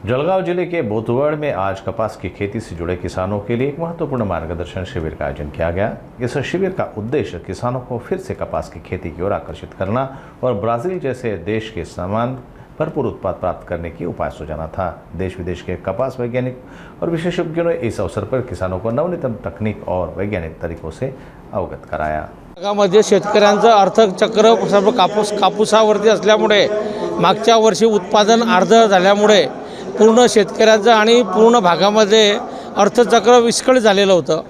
जलगांव जिले के बोथगढ़ में आज कपास की खेती से जुड़े किसानों के लिए एक महत्वपूर्ण मार्गदर्शन शिविर का आयोजन किया गया। इस शिविर का उद्देश्य किसानों को फिर से कपास की खेती की ओर आकर्षित करना और ब्राजील जैसे देश के समान भरपूर उत्पाद प्राप्त करने की उपाय सुझाना था। देश विदेश के कपास वैज्ञानिक और विशेषज्ञों ने इस अवसर पर किसानों को नवनीतम तकनीक और वैज्ञानिक तरीकों से अवगत कराया। भागामध्ये शेतकऱ्यांचं अर्थचक्र सर्व कापूसावरती असल्यामुळे मागच्या वर्षी उत्पादन अर्ध झाल्यामुळे पूर्ण शेतकऱ्यांचं आणि पूर्ण भागामध्ये अर्थचक्र विस्कळीत झालेलं होतं।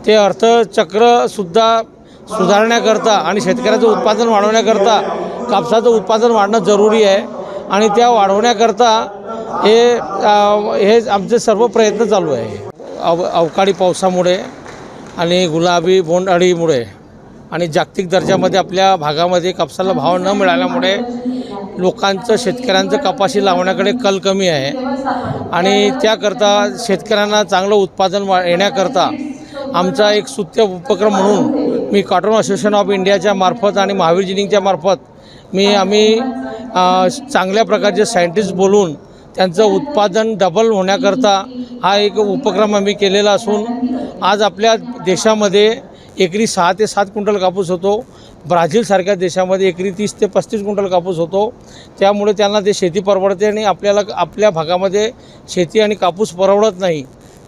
ते अर्थचक्रसुद्धा सुधारण्याकरता आणि शेतकऱ्याचं उत्पादन वाढवण्याकरता कापसाचं उत्पादन वाढणं जरुरी आहे आणि त्या वाढवण्याकरता हे आमचे सर्व प्रयत्न चालू आहे। अवकाळी पावसामुळे आणि गुलाबी बोंडअळीमुळे आणि जागतिक दर्जामध्ये आपल्या भागामध्ये कापसाला भाव न मिळाल्यामुळे लोकांचं शेतकऱ्यांचं कपाशी लावण्याकडे कल कमी आहे आणि त्याकरता शेतकऱ्यांना चांगलं उत्पादन येण्याकरता आमचा एक स्तुत्य उपक्रम म्हणून मी कॉटन असोसिएशन ऑफ इंडियाच्या मार्फत आणि महावीर जिनिंगच्या मार्फत आम्ही चांगल्या प्रकारचे सायंटिस्ट बोलून त्यांचं उत्पादन डबल होण्याकरता हा एक उपक्रम आम्ही केलेला असून आज आपल्या देशामध्ये एकरी 6 ते 7 क्विंटल कापूस होतो। ब्राझीलसारख्या देशामध्ये एकरी 30 ते 35 क्विंटल कापूस होतो। त्यामुळे त्यांना ते शेती परवडते आणि आपल्या भागामध्ये शेती आणि कापूस परवडत नाही,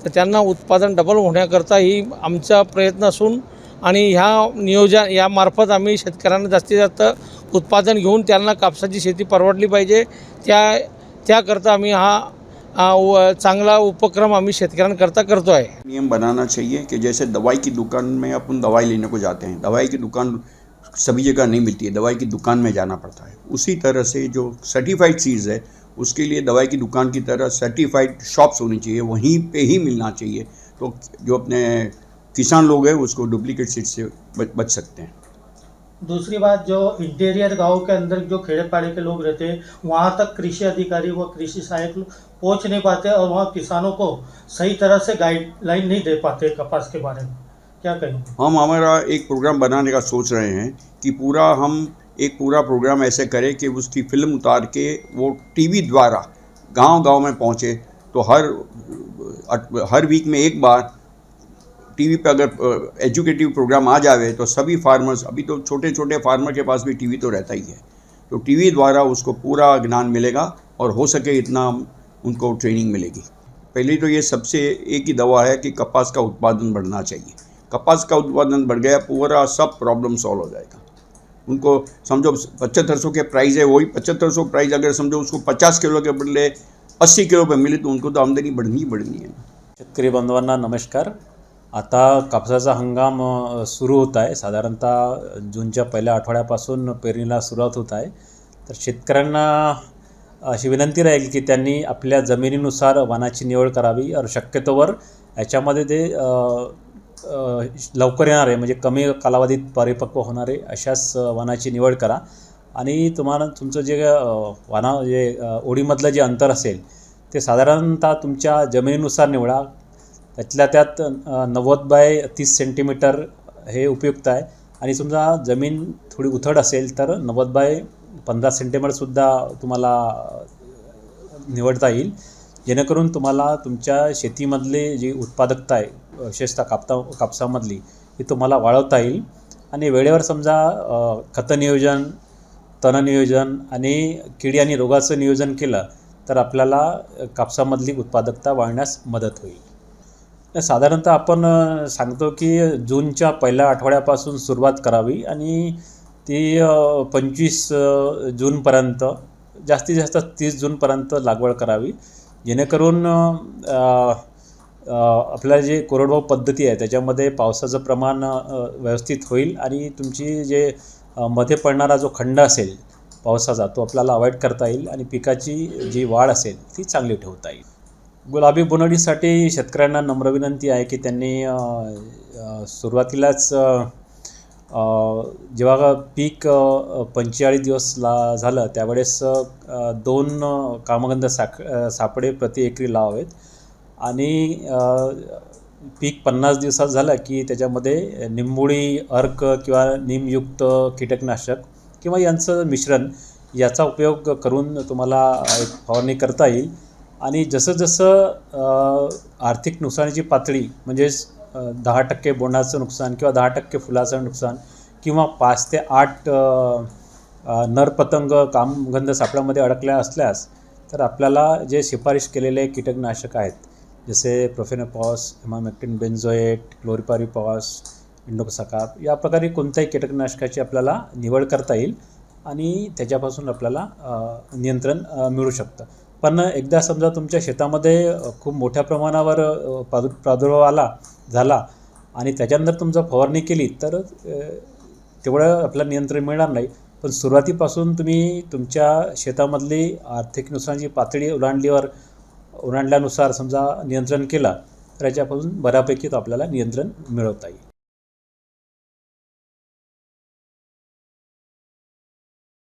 तर त्यांना उत्पादन डबल होण्याकरता ही आमचा प्रयत्न असून आणि या मार्फत आम्ही शेतकऱ्यांना जास्तीत जास्त उत्पादन घेऊन त्यांना कापसाची शेती परवडली पाहिजे त्याकरता आम्ही हा चांगला उपक्रम आम्ही शेतकऱ्यांकरता करतो आहे। नियम बनाना चाहिए कि जैसे दवाई की दुकान में अपन दवाई लेने को जाते हैं, दवाई की दुकान सभी जगह नहीं मिलती है, दवाई की दुकान में जाना पड़ता है। उसी तरह से जो सर्टिफाइड चीज़ है उसके लिए दवाई की दुकान की तरह सर्टिफाइड शॉप्स होनी चाहिए, वहीं पे ही मिलना चाहिए, तो जो अपने किसान लोग हैं उसको डुप्लीकेट सीड से बच सकते हैं। दूसरी बात, जो इंटीरियर गांव के अंदर जो खेड़ेपाड़े के लोग रहते हैं वहाँ तक कृषि अधिकारी व कृषि सहायक पहुँच नहीं पाते और वहाँ किसानों को सही तरह से गाइडलाइन नहीं दे पाते कपास के बारे में, क्या कहें? हम हमारा एक प्रोग्राम बनाने का सोच रहे हैं कि हम एक पूरा प्रोग्राम ऐसे करें कि उसकी फिल्म उतार के वो टीवी द्वारा गांव-गांव में पहुँचे, तो हर वीक में एक बार टीवी पे अगर एजुकेटिव प्रोग्राम आ जावे तो सभी फार्मर्स, अभी तो छोटे छोटे फार्मर के पास भी टीवी तो रहता ही है, तो टीवी द्वारा उसको पूरा ज्ञान मिलेगा और हो सके इतना उनको ट्रेनिंग मिलेगी। पहले तो ये सबसे एक ही दवा है कि कपास का उत्पादन बढ़ना चाहिए। कपास का उत्पादन बढ़ गया, पूरा सब प्रॉब्लम सॉल्व हो जाएगा। उनको समझो 7500 के प्राइस है, वही 7500 प्राइस अगर समझो उसको 50 किलो के बदले 80 किलो पे मिले तो उनको तो आमदनी बढ़नी है। शेतकरी बांधवांना नमस्कार। आता कापसाचा हंगाम सुरू होत आहे। साधारणतः जूनच्या पहिल्या आठवड्यापासून पेरणीला सुरुवात होत आहे। तर शेतकऱ्यांना अशी विनंती राहील की त्यांनी आपल्या जमिनीनुसार वाणाची निवड करावी और शक्यतोवर याच्यामध्ये ते लवकर येणारे म्हणजे कमी कालावधीत परिपक्व होणारे अशाच वाणाची निवड करा आणि तुम्हाला तुमचं जे ओढीमधलं जे अंतर असेल ते साधारणतः तुमच्या जमिनीनुसार निवडा। त्यातल्या त्यात 90 बाय 30 सेंटीमीटर हे उपयुक्त आहे आणि समजा जमीन थोडी उथळ असेल तर 90 बाय 15 सेंटीमीटरसुद्धा तुम्हाला निवडता येईल, जेणेकरून तुम्हाला तुमच्या शेतीमधली जी उत्पादकता आहे विशेषतः कापसामधली ती तुम्हाला वाढवता येईल आणि वेळेवर समजा खत नियोजन, तण नियोजन आणि किडी आणि रोगाचं नियोजन केलं तर आपल्याला कापसामधली उत्पादकता वाढण्यास मदत होईल। साधारणतः आपण सांगतो की जूनच्या पहिल्या आठवड्यापासून सुरुवात करावी आणि ती 25 जूनपर्यंत जास्तीत जास्त 30 जूनपर्यंत लागवड करावी, जेणेकरून आपल्या जे कोरडवाहू पद्धती आहे त्याच्यामध्ये पावसाचं प्रमाण व्यवस्थित होईल आणि तुमची जे मध्ये पडणारा जो खंड असेल पावसाचा तो आपल्याला अवॉइड करता येईल आणि पिकाची जी वाढ असेल ती चांगली ठेवता येईल। गुलाबी बोंडअळीसाठी शेतकऱ्यांना नम्र विनंती आहे की त्यांनी सुरुवातीलाच जेव्हा पीक 45 दिवस झालं त्यावेळेस 2 कामगंध सापळे प्रति एकरी लावावेत आणि पीक 50 दिवसात झालं की त्याच्यामध्ये निंबोळी, अर्क किंवा नीमयुक्त कीटकनाशक किंवा यांचं मिश्रण याचा उपयोग करून तुम्हाला एक फवारणी करता येईल आणि जसं जसं आर्थिक नुकसानीची पातळी म्हणजेच 10% बोंडाचं नुकसान किंवा 10% फुलाचं नुकसान किंवा 5 ते 8 नरपतंग कामगंध सापळ्यामध्ये अडकल्या असल्यास तर आपल्याला जे शिफारिश केलेले कीटकनाशक आहेत जसे प्रोफेनोपॉस, इमामेक्टिन बेन्झोएट, क्लोरिपारिपॉस, इंडोक्साकाप या प्रकारे कोणत्याही कीटकनाशकाची आपल्याला निवड करता येईल आणि त्याच्यापासून आपल्याला नियंत्रण मिळू शकतं. पण एकदा समजा तुमच्या शेतामध्ये खूप मोठ्या प्रमाणावर प्रादुर्भाव झाला आणि त्याच्यानंतर तुमचा फवारणी केली तर तेवढं आपल्याला नियंत्रण मिळणार नाही. पण सुरुवातीपासून तुम्ही तुमच्या शेतामधली आर्थिक नुकसानाची पातळी ओलांडल्यानुसार समजा नियंत्रण केलं तर याच्यापासून बऱ्यापैकी तो आपल्याला नियंत्रण मिळवता येईल.